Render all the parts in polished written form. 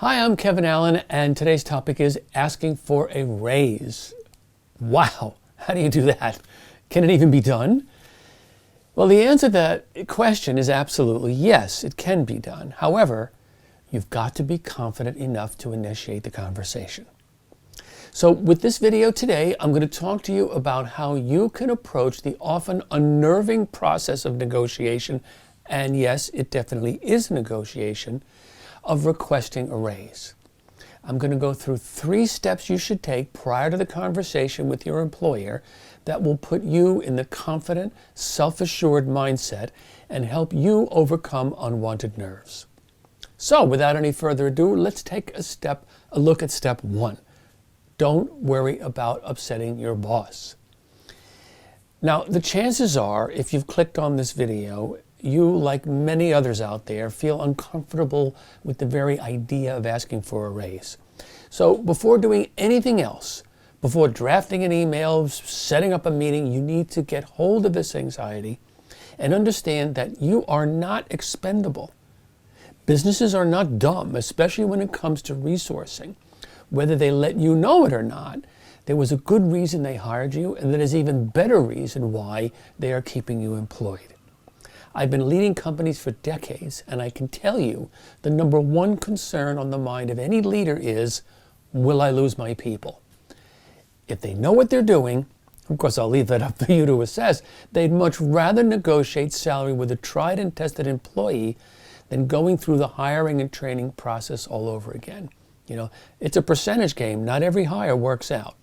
Hi, I'm Kevin Allen, and today's topic is asking for a raise. Wow, how do you do that? Can it even be done? Well, the answer to that question is absolutely yes, it can be done. However, you've got to be confident enough to initiate the conversation. So with this video today, I'm going to talk to you about how you can approach the often unnerving process of negotiation, and yes, it definitely is a negotiation, of requesting a raise. I'm going to go through 3 steps you should take prior to the conversation with your employer that will put you in the confident, self-assured mindset and help you overcome unwanted nerves. So without any further ado, let's take a look at step 1. Don't worry about upsetting your boss. Now, the chances are, if you've clicked on this video, you, like many others out there, feel uncomfortable with the very idea of asking for a raise. So before doing anything else, before drafting an email, setting up a meeting, you need to get hold of this anxiety and understand that you are not expendable. Businesses are not dumb, especially when it comes to resourcing. Whether they let you know it or not, there was a good reason they hired you, and there's even better reason why they are keeping you employed. I've been leading companies for decades, and I can tell you the number one concern on the mind of any leader is, will I lose my people? If they know what they're doing, of course I'll leave that up for you to assess, they'd much rather negotiate salary with a tried and tested employee than going through the hiring and training process all over again. You know, it's a percentage game. Not every hire works out.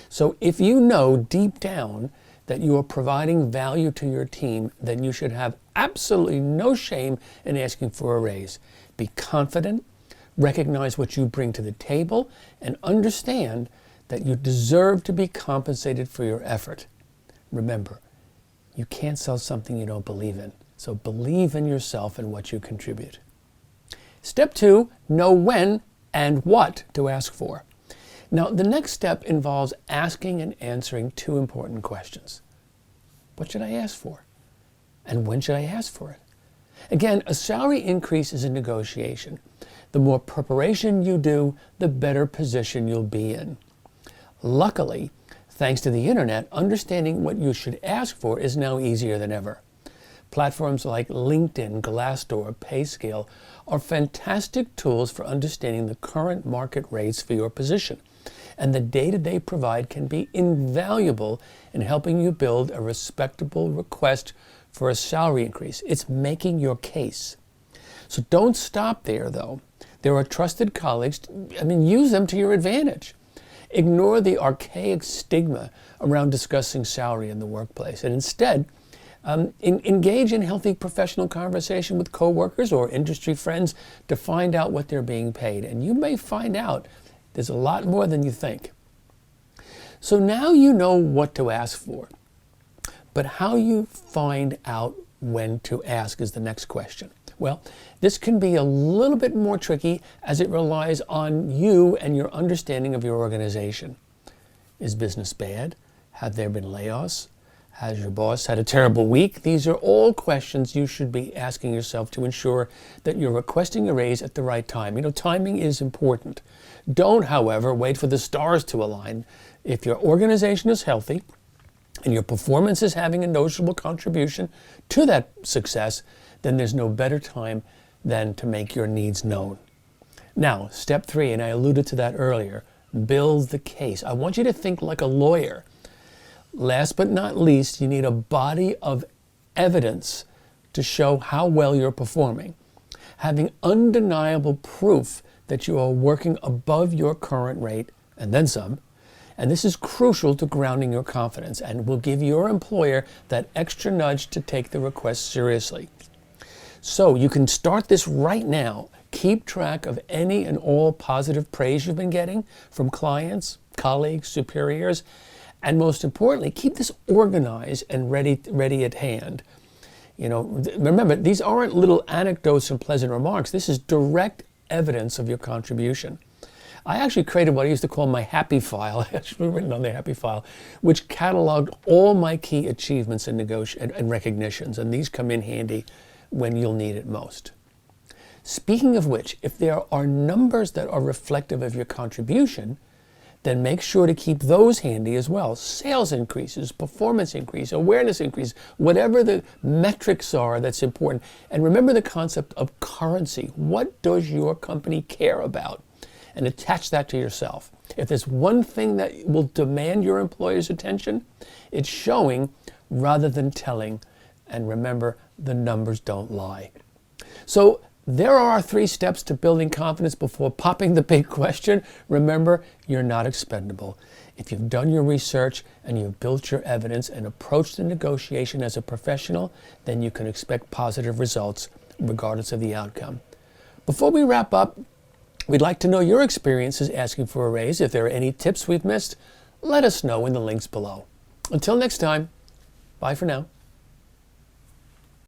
So if you know deep down that you are providing value to your team, then you should have absolutely no shame in asking for a raise. Be confident, recognize what you bring to the table, and understand that you deserve to be compensated for your effort. Remember, you can't sell something you don't believe in. So believe in yourself and what you contribute. Step 2, know when and what to ask for. Now, the next step involves asking and answering 2 important questions. What should I ask for? And when should I ask for it? Again, a salary increase is a negotiation. The more preparation you do, the better position you'll be in. Luckily, thanks to the internet, understanding what you should ask for is now easier than ever. Platforms like LinkedIn, Glassdoor, PayScale are fantastic tools for understanding the current market rates for your position. And the data they provide can be invaluable in helping you build a respectable request for a salary increase. It's making your case. So don't stop there, though. There are trusted colleagues. Use them to your advantage. Ignore the archaic stigma around discussing salary in the workplace, and instead, engage in healthy professional conversation with coworkers or industry friends to find out what they're being paid. And you may find out there's a lot more than you think. So now you know what to ask for. But how you find out when to ask is the next question. Well, this can be a little bit more tricky as it relies on you and your understanding of your organization. Is business bad? Have there been layoffs? Has your boss had a terrible week? These are all questions you should be asking yourself to ensure that you're requesting a raise at the right time. Timing is important. Don't, however, wait for the stars to align. If your organization is healthy and your performance is having a noticeable contribution to that success, then there's no better time than to make your needs known. Now, step 3, and I alluded to that earlier, build the case. I want you to think like a lawyer. Last but not least, you need a body of evidence to show how well you're performing. Having undeniable proof that you are working above your current rate and then some. And this is crucial to grounding your confidence and will give your employer that extra nudge to take the request seriously. So you can start this right now. Keep track of any and all positive praise you've been getting from clients, colleagues, superiors, and most importantly, keep this organized and ready at hand. Remember, these aren't little anecdotes and pleasant remarks. This is direct evidence of your contribution. I actually created what I used to call my happy file, actually written on the happy file, which cataloged all my key achievements and recognitions, and these come in handy when you'll need it most. Speaking of which, if there are numbers that are reflective of your contribution, then make sure to keep those handy as well. Sales increases, performance increase, awareness increase, whatever the metrics are that's important. And remember the concept of currency. What does your company care about? And attach that to yourself. If there's one thing that will demand your employer's attention, it's showing rather than telling. And remember, the numbers don't lie. So there are our 3 steps to building confidence before popping the big question. Remember, you're not expendable. If you've done your research and you've built your evidence and approached the negotiation as a professional, then you can expect positive results regardless of the outcome. Before we wrap up, we'd like to know your experiences asking for a raise. If there are any tips we've missed, let us know in the links below. Until next time, bye for now.